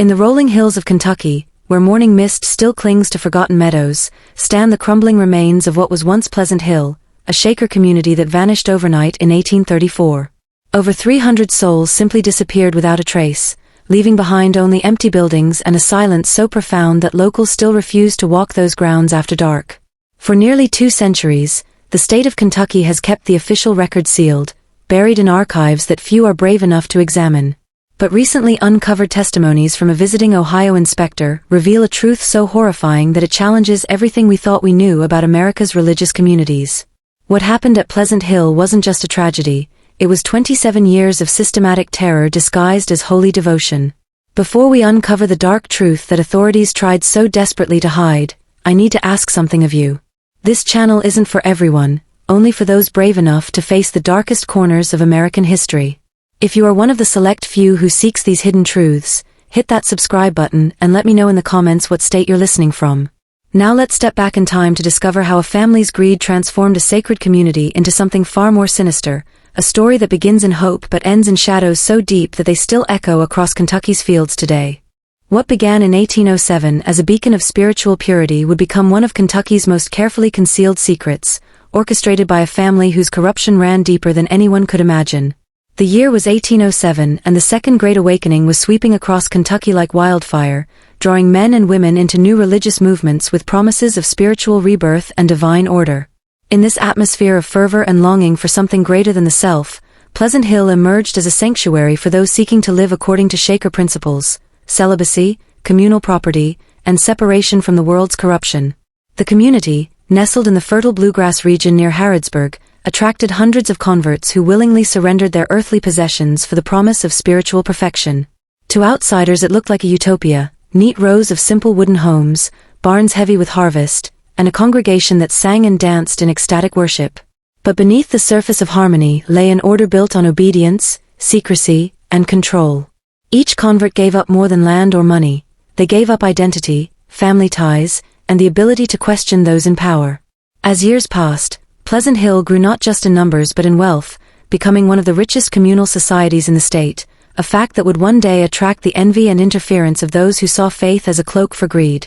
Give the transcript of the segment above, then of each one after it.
In the rolling hills of Kentucky, where morning mist still clings to forgotten meadows, stand the crumbling remains of what was once Pleasant Hill, a Shaker community that vanished overnight in 1834. Over 300 souls simply disappeared without a trace, leaving behind only empty buildings and a silence so profound that locals still refuse to walk those grounds after dark. For nearly 2 centuries, the state of Kentucky has kept the official record sealed, buried in archives that few are brave enough to examine. But recently uncovered testimonies from a visiting Ohio inspector reveal a truth so horrifying that it challenges everything we thought we knew about America's religious communities. What happened at Pleasant Hill wasn't just a tragedy, it was 27 years of systematic terror disguised as holy devotion. Before we uncover the dark truth that authorities tried so desperately to hide, I need to ask something of you. This channel isn't for everyone, only for those brave enough to face the darkest corners of American history. If you are one of the select few who seeks these hidden truths, hit that subscribe button and let me know in the comments what state you're listening from. Now let's step back in time to discover how a family's greed transformed a sacred community into something far more sinister, a story that begins in hope but ends in shadows so deep that they still echo across Kentucky's fields today. What began in 1807 as a beacon of spiritual purity would become one of Kentucky's most carefully concealed secrets, orchestrated by a family whose corruption ran deeper than anyone could imagine. The year was 1807 and the Second Great Awakening was sweeping across Kentucky like wildfire, drawing men and women into new religious movements with promises of spiritual rebirth and divine order. In this atmosphere of fervor and longing for something greater than the self, Pleasant Hill emerged as a sanctuary for those seeking to live according to Shaker principles: celibacy, communal property, and separation from the world's corruption. The community, nestled in the fertile bluegrass region near Harrodsburg, attracted hundreds of converts who willingly surrendered their earthly possessions for the promise of spiritual perfection. To outsiders it looked like a utopia, neat rows of simple wooden homes, barns heavy with harvest, and a congregation that sang and danced in ecstatic worship. But beneath the surface of harmony lay an order built on obedience, secrecy, and control. Each convert gave up more than land or money. They gave up identity, family ties, and the ability to question those in power. As years passed, Pleasant Hill grew not just in numbers but in wealth, becoming one of the richest communal societies in the state, a fact that would one day attract the envy and interference of those who saw faith as a cloak for greed.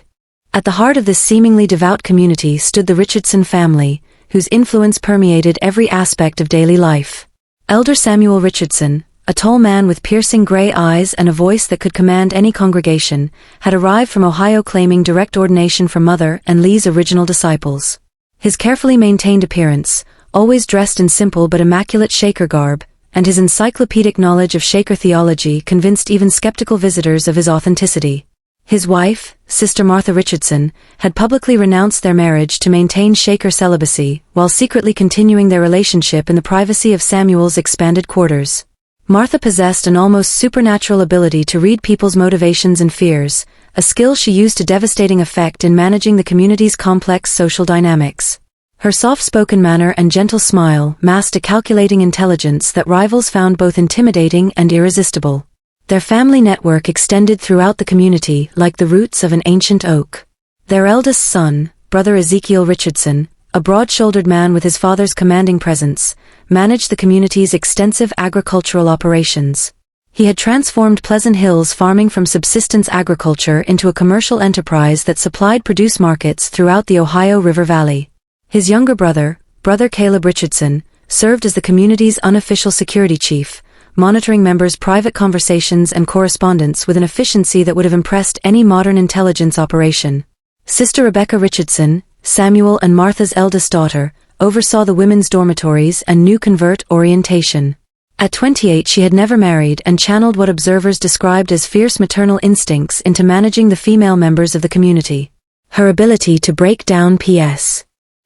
At the heart of this seemingly devout community stood the Richardson family, whose influence permeated every aspect of daily life. Elder Samuel Richardson, a tall man with piercing gray eyes and a voice that could command any congregation, had arrived from Ohio claiming direct ordination from Mother and Lee's original disciples. His carefully maintained appearance, always dressed in simple but immaculate Shaker garb, and his encyclopedic knowledge of Shaker theology convinced even skeptical visitors of his authenticity. His wife, Sister Martha Richardson, had publicly renounced their marriage to maintain Shaker celibacy, while secretly continuing their relationship in the privacy of Samuel's expanded quarters. Martha possessed an almost supernatural ability to read people's motivations and fears, a skill she used to devastating effect in managing the community's complex social dynamics. Her soft-spoken manner and gentle smile masked a calculating intelligence that rivals found both intimidating and irresistible. Their family network extended throughout the community like the roots of an ancient oak. Their eldest son, Brother Ezekiel Richardson, a broad-shouldered man with his father's commanding presence, managed the community's extensive agricultural operations. He had transformed Pleasant Hill's farming from subsistence agriculture into a commercial enterprise that supplied produce markets throughout the Ohio River Valley. His younger brother, Brother Caleb Richardson, served as the community's unofficial security chief, monitoring members' private conversations and correspondence with an efficiency that would have impressed any modern intelligence operation. Sister Rebecca Richardson, Samuel and Martha's eldest daughter, oversaw the women's dormitories and new convert orientation. At 28 she had never married and channeled what observers described as fierce maternal instincts into managing the female members of the community. Her ability to break down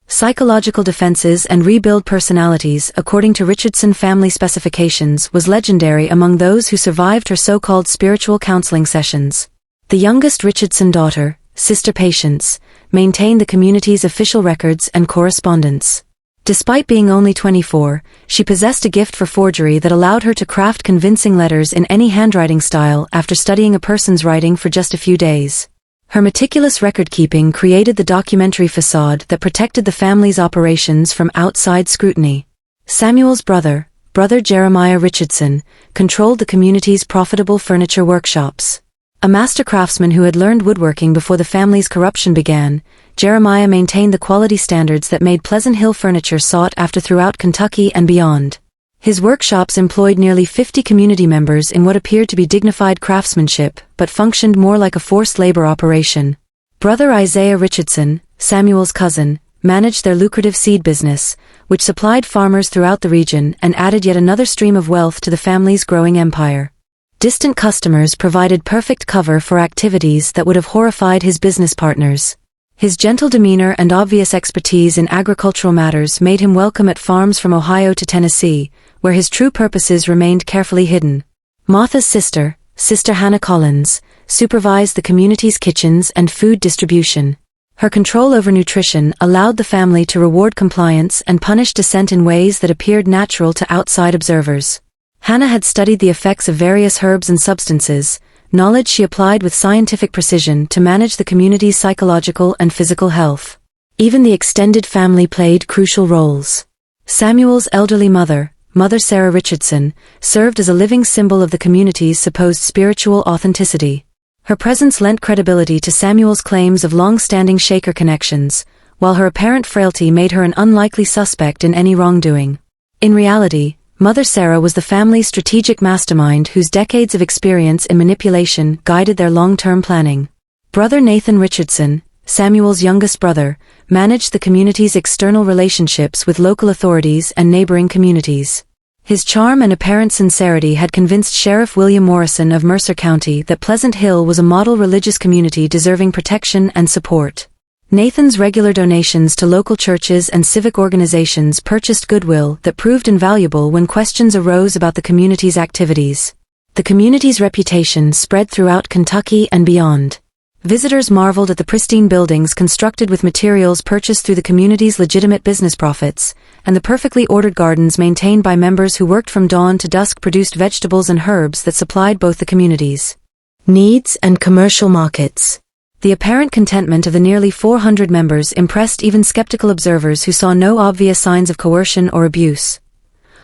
psychological defenses and rebuild personalities according to Richardson family specifications was legendary among those who survived her so-called spiritual counseling sessions. The youngest Richardson daughter, Sister Patience, maintained the community's official records and correspondence. Despite being only 24, she possessed a gift for forgery that allowed her to craft convincing letters in any handwriting style after studying a person's writing for just a few days. Her meticulous record-keeping created the documentary facade that protected the family's operations from outside scrutiny. Samuel's brother, Brother Jeremiah Richardson, controlled the community's profitable furniture workshops. A master craftsman who had learned woodworking before the family's corruption began, Jeremiah maintained the quality standards that made Pleasant Hill furniture sought after throughout Kentucky and beyond. His workshops employed nearly 50 community members in what appeared to be dignified craftsmanship, but functioned more like a forced labor operation. Brother Isaiah Richardson, Samuel's cousin, managed their lucrative seed business, which supplied farmers throughout the region and added yet another stream of wealth to the family's growing empire. Distant customers provided perfect cover for activities that would have horrified his business partners. His gentle demeanor and obvious expertise in agricultural matters made him welcome at farms from Ohio to Tennessee, where his true purposes remained carefully hidden. Martha's sister, Sister Hannah Collins, supervised the community's kitchens and food distribution. Her control over nutrition allowed the family to reward compliance and punish dissent in ways that appeared natural to outside observers. Hannah had studied the effects of various herbs and substances, knowledge she applied with scientific precision to manage the community's psychological and physical health. Even the extended family played crucial roles. Samuel's elderly mother, Mother Sarah Richardson, served as a living symbol of the community's supposed spiritual authenticity. Her presence lent credibility to Samuel's claims of long-standing Shaker connections, while her apparent frailty made her an unlikely suspect in any wrongdoing. In reality, Mother Sarah was the family's strategic mastermind whose decades of experience in manipulation guided their long-term planning. Brother Nathan Richardson, Samuel's youngest brother, managed the community's external relationships with local authorities and neighboring communities. His charm and apparent sincerity had convinced Sheriff William Morrison of Mercer County that Pleasant Hill was a model religious community deserving protection and support. Nathan's regular donations to local churches and civic organizations purchased goodwill that proved invaluable when questions arose about the community's activities. The community's reputation spread throughout Kentucky and beyond. Visitors marveled at the pristine buildings constructed with materials purchased through the community's legitimate business profits, and the perfectly ordered gardens maintained by members who worked from dawn to dusk produced vegetables and herbs that supplied both the community's needs and commercial markets. The apparent contentment of the nearly 400 members impressed even skeptical observers who saw no obvious signs of coercion or abuse.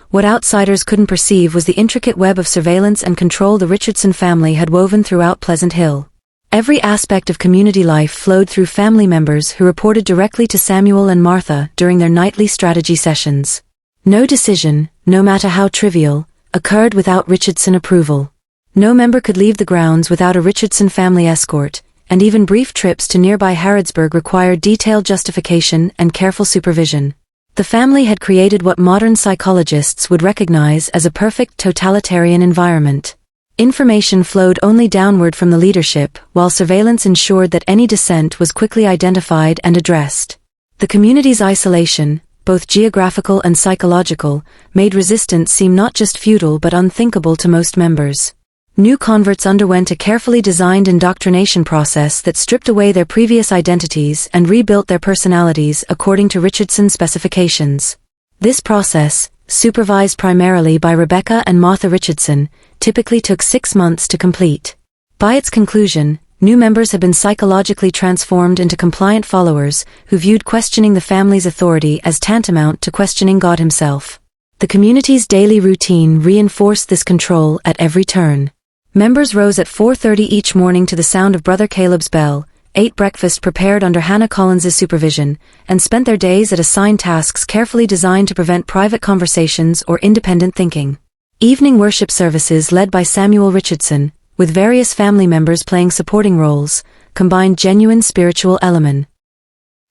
What outsiders couldn't perceive was the intricate web of surveillance and control the Richardson family had woven throughout Pleasant Hill. Every aspect of community life flowed through family members who reported directly to Samuel and Martha during their nightly strategy sessions. No decision, no matter how trivial, occurred without Richardson approval. No member could leave the grounds without a Richardson family escort, and even brief trips to nearby Harrodsburg required detailed justification and careful supervision. The family had created what modern psychologists would recognize as a perfect totalitarian environment. Information flowed only downward from the leadership, while surveillance ensured that any dissent was quickly identified and addressed. The community's isolation, both geographical and psychological, made resistance seem not just futile but unthinkable to most members. New converts underwent a carefully designed indoctrination process that stripped away their previous identities and rebuilt their personalities according to Richardson's specifications. This process, supervised primarily by Rebecca and Martha Richardson, typically took 6 months to complete. By its conclusion, new members had been psychologically transformed into compliant followers who viewed questioning the family's authority as tantamount to questioning God himself. The community's daily routine reinforced this control at every turn. Members rose at 4:30 each morning to the sound of Brother Caleb's bell, ate breakfast prepared under Hannah Collins's supervision, and spent their days at assigned tasks carefully designed to prevent private conversations or independent thinking. Evening worship services led by Samuel Richardson, with various family members playing supporting roles, combined genuine spiritual element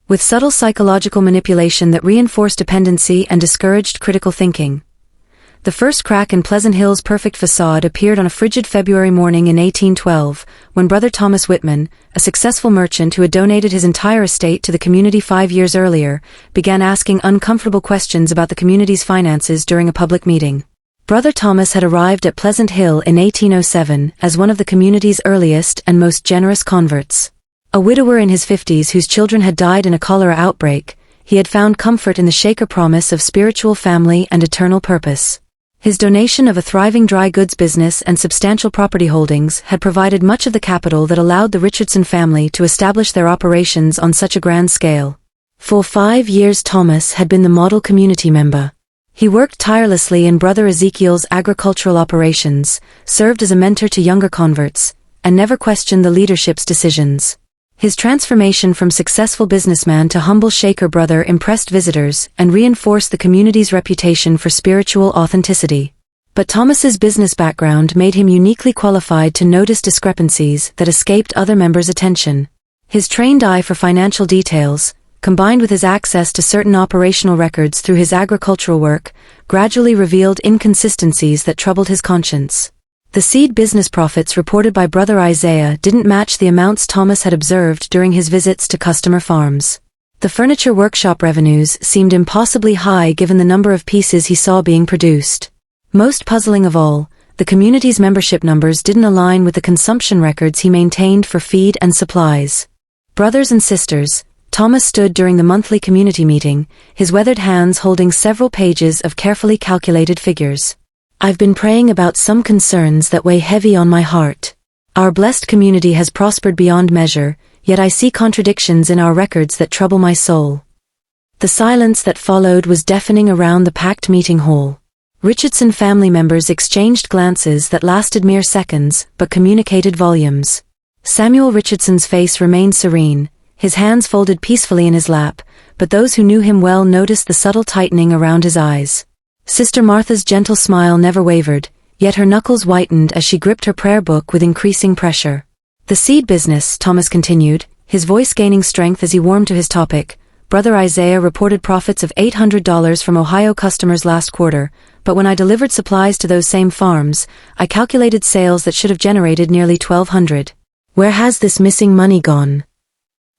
with subtle psychological manipulation that reinforced dependency and discouraged critical thinking. The first crack in Pleasant Hill's perfect facade appeared on a frigid February morning in 1812, when Brother Thomas Whitman, a successful merchant who had donated his entire estate to the community 5 years earlier, began asking uncomfortable questions about the community's finances during a public meeting. Brother Thomas had arrived at Pleasant Hill in 1807 as one of the community's earliest and most generous converts. A widower in his 50s whose children had died in a cholera outbreak, he had found comfort in the Shaker promise of spiritual family and eternal purpose. His donation of a thriving dry goods business and substantial property holdings had provided much of the capital that allowed the Richardson family to establish their operations on such a grand scale. For 5 years Thomas had been the model community member. He worked tirelessly in Brother Ezekiel's agricultural operations, served as a mentor to younger converts, and never questioned the leadership's decisions. His transformation from successful businessman to humble Shaker brother impressed visitors and reinforced the community's reputation for spiritual authenticity. But Thomas's business background made him uniquely qualified to notice discrepancies that escaped other members' attention. His trained eye for financial details, combined with his access to certain operational records through his agricultural work, gradually revealed inconsistencies that troubled his conscience. The seed business profits reported by Brother Isaiah didn't match the amounts Thomas had observed during his visits to customer farms. The furniture workshop revenues seemed impossibly high given the number of pieces he saw being produced. Most puzzling of all, the community's membership numbers didn't align with the consumption records he maintained for feed and supplies. Brothers and sisters, Thomas stood during the monthly community meeting, his weathered hands holding several pages of carefully calculated figures. I've been praying about some concerns that weigh heavy on my heart. Our blessed community has prospered beyond measure, yet I see contradictions in our records that trouble my soul. The silence that followed was deafening around the packed meeting hall. Richardson family members exchanged glances that lasted mere seconds, but communicated volumes. Samuel Richardson's face remained serene, his hands folded peacefully in his lap, but those who knew him well noticed the subtle tightening around his eyes. Sister Martha's gentle smile never wavered, yet her knuckles whitened as she gripped her prayer book with increasing pressure. The seed business, Thomas continued, his voice gaining strength as he warmed to his topic. Brother Isaiah reported profits of $800 from Ohio customers last quarter, but when I delivered supplies to those same farms, I calculated sales that should have generated nearly $1,200. Where has this missing money gone?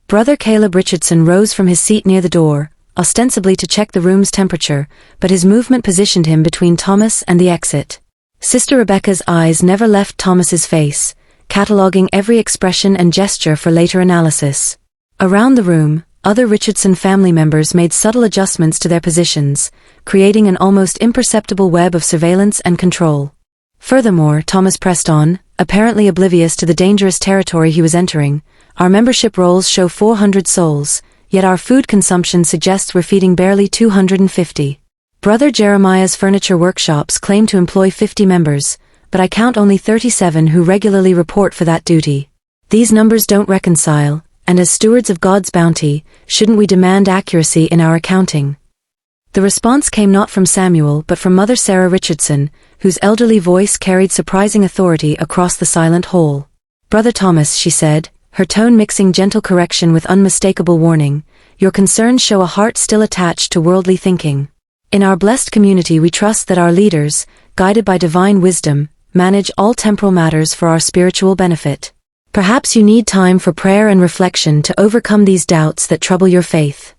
Brother Caleb Richardson rose from his seat near the door, ostensibly to check the room's temperature, but his movement positioned him between Thomas and the exit. Sister Rebecca's eyes never left Thomas's face, cataloging every expression and gesture for later analysis. Around the room, other Richardson family members made subtle adjustments to their positions, creating an almost imperceptible web of surveillance and control. Furthermore, Thomas pressed on, apparently oblivious to the dangerous territory he was entering. Our membership rolls show 400 souls, yet our food consumption suggests we're feeding barely 250. Brother Jeremiah's furniture workshops claim to employ 50 members, but I count only 37 who regularly report for that duty. These numbers don't reconcile, and as stewards of God's bounty, shouldn't we demand accuracy in our accounting? The response came not from Samuel but from Mother Sarah Richardson, whose elderly voice carried surprising authority across the silent hall. Brother Thomas, she said, her tone mixing gentle correction with unmistakable warning, your concerns show a heart still attached to worldly thinking. In our blessed community we trust that our leaders, guided by divine wisdom, manage all temporal matters for our spiritual benefit. Perhaps you need time for prayer and reflection to overcome these doubts that trouble your faith.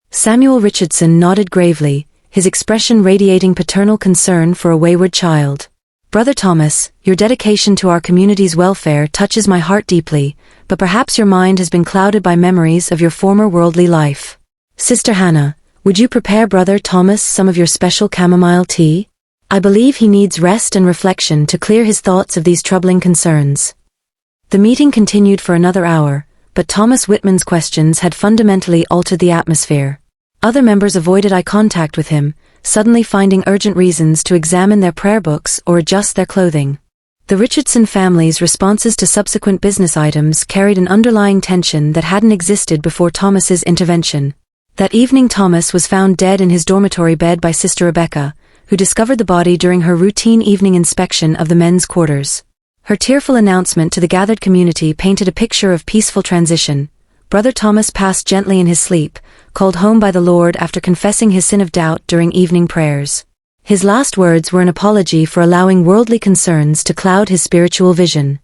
Samuel Richardson nodded gravely, his expression radiating paternal concern for a wayward child. Brother Thomas, your dedication to our community's welfare touches my heart deeply, but perhaps your mind has been clouded by memories of your former worldly life. Sister Hannah, would you prepare Brother Thomas some of your special chamomile tea? I believe he needs rest and reflection to clear his thoughts of these troubling concerns. The meeting continued for another hour, but Thomas Whitman's questions had fundamentally altered the atmosphere. Other members avoided eye contact with him, suddenly finding urgent reasons to examine their prayer books or adjust their clothing. The Richardson family's responses to subsequent business items carried an underlying tension that hadn't existed before Thomas's intervention. That evening Thomas was found dead in his dormitory bed by Sister Rebecca, who discovered the body during her routine evening inspection of the men's quarters. Her tearful announcement to the gathered community painted a picture of peaceful transition. Brother Thomas passed gently in his sleep, called home by the Lord after confessing his sin of doubt during evening prayers. His last words were an apology for allowing worldly concerns to cloud his spiritual vision.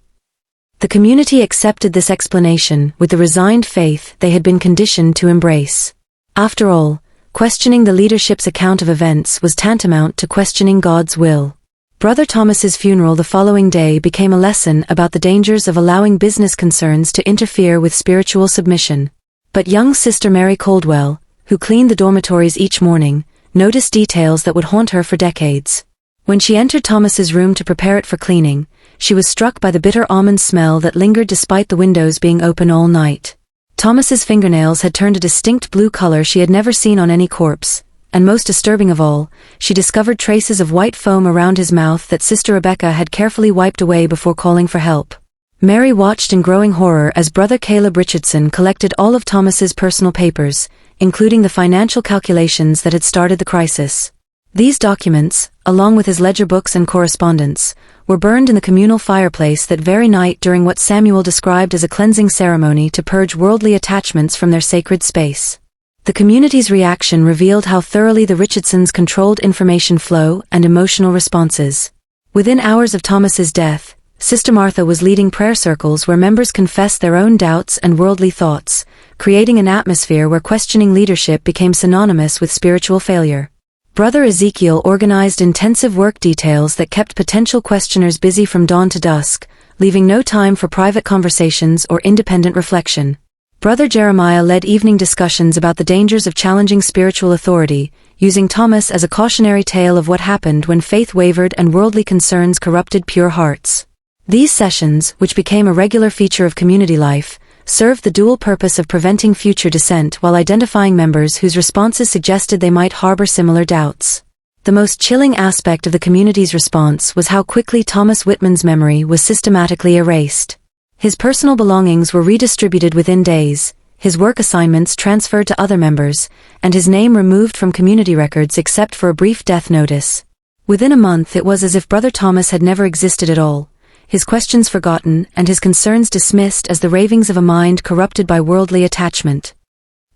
The community accepted this explanation with the resigned faith they had been conditioned to embrace. After all, questioning the leadership's account of events was tantamount to questioning God's will. Brother Thomas's funeral the following day became a lesson about the dangers of allowing business concerns to interfere with spiritual submission. But young Sister Mary Coldwell, who cleaned the dormitories each morning, noticed details that would haunt her for decades. When she entered Thomas's room to prepare it for cleaning, she was struck by the bitter almond smell that lingered despite the windows being open all night. Thomas's fingernails had turned a distinct blue color she had never seen on any corpse, and most disturbing of all, she discovered traces of white foam around his mouth that Sister Rebecca had carefully wiped away before calling for help. Mary watched in growing horror as Brother Caleb Richardson collected all of Thomas's personal papers, including the financial calculations that had started the crisis. These documents, along with his ledger books and correspondence, were burned in the communal fireplace that very night during what Samuel described as a cleansing ceremony to purge worldly attachments from their sacred space. The community's reaction revealed how thoroughly the Richardsons controlled information flow and emotional responses. Within hours of Thomas's death, Sister Martha was leading prayer circles where members confessed their own doubts and worldly thoughts, creating an atmosphere where questioning leadership became synonymous with spiritual failure. Brother Ezekiel organized intensive work details that kept potential questioners busy from dawn to dusk, leaving no time for private conversations or independent reflection. Brother Jeremiah led evening discussions about the dangers of challenging spiritual authority, using Thomas as a cautionary tale of what happened when faith wavered and worldly concerns corrupted pure hearts. These sessions, which became a regular feature of community life, served the dual purpose of preventing future dissent while identifying members whose responses suggested they might harbor similar doubts. The most chilling aspect of the community's response was how quickly Thomas Whitman's memory was systematically erased. His personal belongings were redistributed within days, his work assignments transferred to other members, and his name removed from community records except for a brief death notice. Within a month it was as if Brother Thomas had never existed at all, his questions forgotten and his concerns dismissed as the ravings of a mind corrupted by worldly attachment.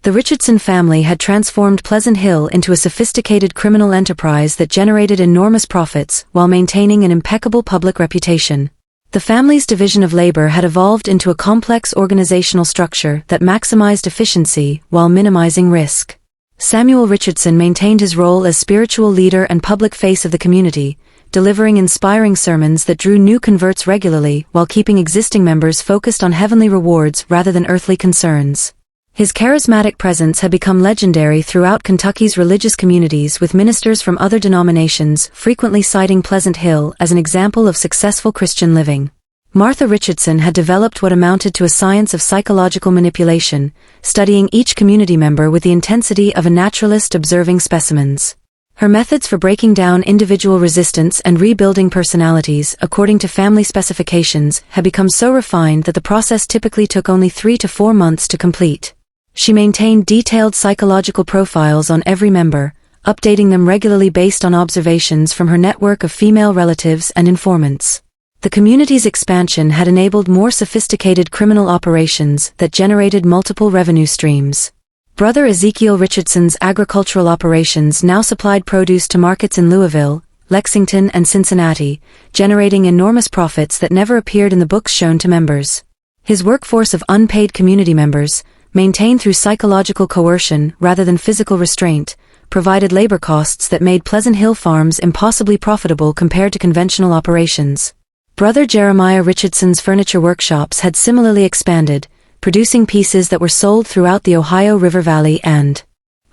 The Richardson family had transformed Pleasant Hill into a sophisticated criminal enterprise that generated enormous profits while maintaining an impeccable public reputation. The family's division of labor had evolved into a complex organizational structure that maximized efficiency while minimizing risk. Samuel Richardson maintained his role as spiritual leader and public face of the community, delivering inspiring sermons that drew new converts regularly while keeping existing members focused on heavenly rewards rather than earthly concerns. His charismatic presence had become legendary throughout Kentucky's religious communities, with ministers from other denominations frequently citing Pleasant Hill as an example of successful Christian living. Martha Richardson had developed what amounted to a science of psychological manipulation, studying each community member with the intensity of a naturalist observing specimens. Her methods for breaking down individual resistance and rebuilding personalities according to family specifications had become so refined that the process typically took only 3 to 4 months to complete. She maintained detailed psychological profiles on every member, updating them regularly based on observations from her network of female relatives and informants. The community's expansion had enabled more sophisticated criminal operations that generated multiple revenue streams. Brother Ezekiel Richardson's agricultural operations now supplied produce to markets in Louisville, Lexington, and Cincinnati, generating enormous profits that never appeared in the books shown to members. His workforce of unpaid community members, maintained through psychological coercion rather than physical restraint, provided labor costs that made Pleasant Hill farms impossibly profitable compared to conventional operations. Brother Jeremiah Richardson's furniture workshops had similarly expanded, producing pieces that were sold throughout the Ohio River Valley and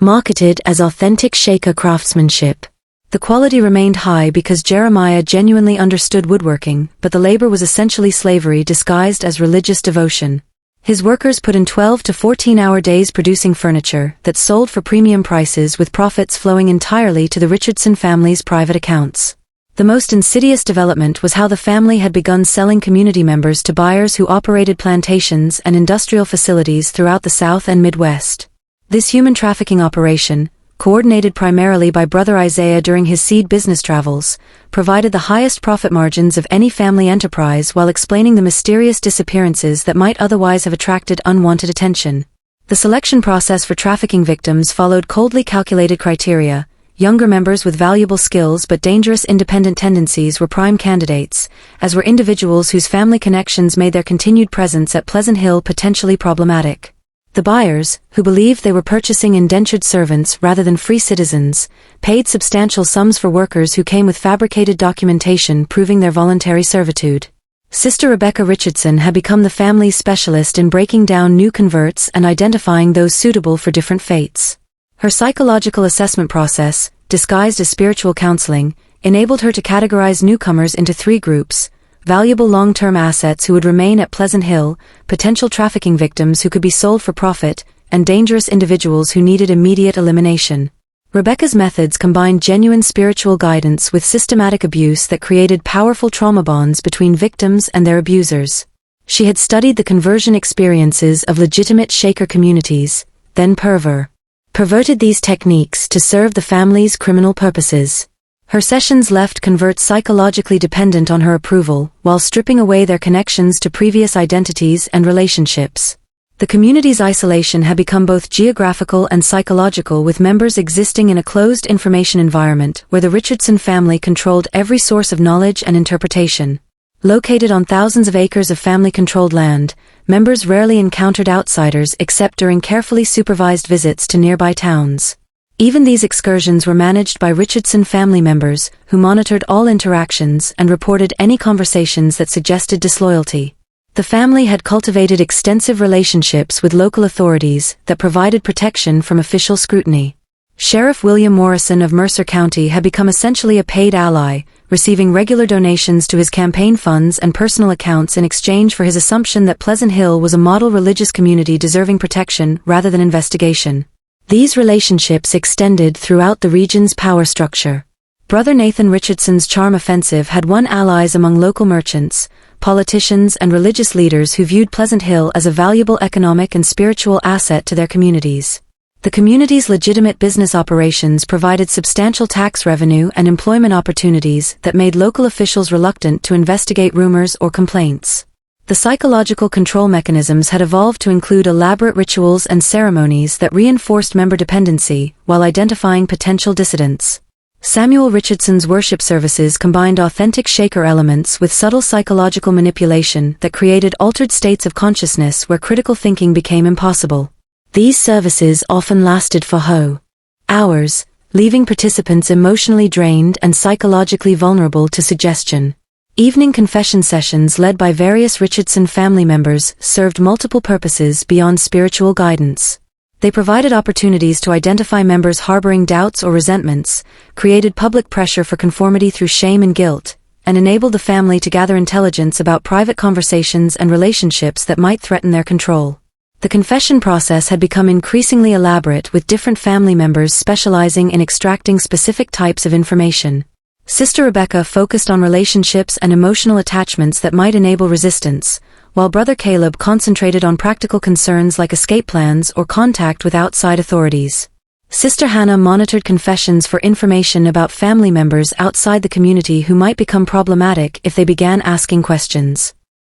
marketed as authentic Shaker craftsmanship. The quality remained high because Jeremiah genuinely understood woodworking, but the labor was essentially slavery disguised as religious devotion. His workers put in 12 to 14-hour days producing furniture that sold for premium prices, with profits flowing entirely to the Richardson family's private accounts. The most insidious development was how the family had begun selling community members to buyers who operated plantations and industrial facilities throughout the South and Midwest. This human trafficking operation, coordinated primarily by Brother Isaiah during his seed business travels, provided the highest profit margins of any family enterprise while explaining the mysterious disappearances that might otherwise have attracted unwanted attention. The selection process for trafficking victims followed coldly calculated criteria. Younger members with valuable skills but dangerous independent tendencies were prime candidates, as were individuals whose family connections made their continued presence at Pleasant Hill potentially problematic. The buyers, who believed they were purchasing indentured servants rather than free citizens, paid substantial sums for workers who came with fabricated documentation proving their voluntary servitude. Sister Rebecca Richardson had become the family's specialist in breaking down new converts and identifying those suitable for different fates. Her psychological assessment process, disguised as spiritual counseling, enabled her to categorize newcomers into 3 groups: valuable long-term assets who would remain at Pleasant Hill, potential trafficking victims who could be sold for profit, and dangerous individuals who needed immediate elimination. Rebecca's methods combined genuine spiritual guidance with systematic abuse that created powerful trauma bonds between victims and their abusers. She had studied the conversion experiences of legitimate Shaker communities, then perverted these techniques to serve the family's criminal purposes. Her sessions left converts psychologically dependent on her approval, while stripping away their connections to previous identities and relationships. The community's isolation had become both geographical and psychological, with members existing in a closed information environment where the Richardson family controlled every source of knowledge and interpretation. Located on thousands of acres of family-controlled land, members rarely encountered outsiders except during carefully supervised visits to nearby towns. Even these excursions were managed by Richardson family members, who monitored all interactions and reported any conversations that suggested disloyalty. The family had cultivated extensive relationships with local authorities that provided protection from official scrutiny. Sheriff William Morrison of Mercer County had become essentially a paid ally, receiving regular donations to his campaign funds and personal accounts in exchange for his assumption that Pleasant Hill was a model religious community deserving protection rather than investigation. These relationships extended throughout the region's power structure. Brother Nathan Richardson's charm offensive had won allies among local merchants, politicians and religious leaders who viewed Pleasant Hill as a valuable economic and spiritual asset to their communities. The community's legitimate business operations provided substantial tax revenue and employment opportunities that made local officials reluctant to investigate rumors or complaints. The psychological control mechanisms had evolved to include elaborate rituals and ceremonies that reinforced member dependency while identifying potential dissidents. Samuel Richardson's worship services combined authentic Shaker elements with subtle psychological manipulation that created altered states of consciousness where critical thinking became impossible. These services often lasted for hours, leaving participants emotionally drained and psychologically vulnerable to suggestion. Evening confession sessions led by various Richardson family members served multiple purposes beyond spiritual guidance. They provided opportunities to identify members harboring doubts or resentments, created public pressure for conformity through shame and guilt, and enabled the family to gather intelligence about private conversations and relationships that might threaten their control. The confession process had become increasingly elaborate, with different family members specializing in extracting specific types of information. Sister Rebecca focused on relationships and emotional attachments that might enable resistance, while Brother Caleb concentrated on practical concerns like escape plans or contact with outside authorities. Sister Hannah monitored confessions for information about family members outside the community who might become problematic if they began asking questions.